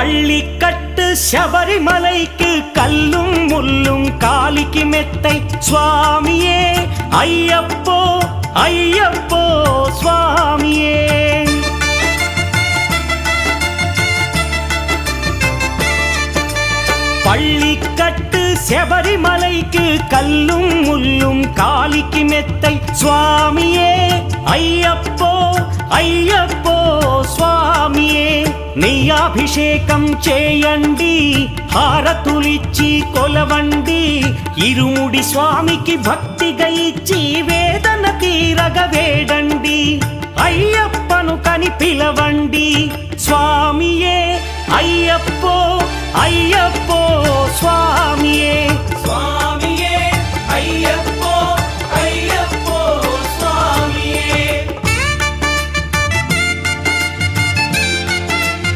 பள்ளிக்கட்டு சபரிமலைக்கு கல்லும் முள்ளும் காலிக்கு மெத்தை சுவாமியே ஐயப்போ ஐயப்போ சுவாமியே. பள்ளிக்கட்டு சபரிமலைக்கு கல்லும் முள்ளும் காலிக்கு மெத்தை சுவாமியே ஐயப்போ ஐயப்போ స్వామియే. నెయ్యాభిషేకం చేయండి హారతులిచ్చి కొలవండి ఇరుముడి స్వామికి భక్తిగా ఇచ్చి వేదన తీరగ వేడండి అయ్యప్పను కని పిలవండి స్వామియే అయ్యప్పో అయ్యప్పో స్వామియే.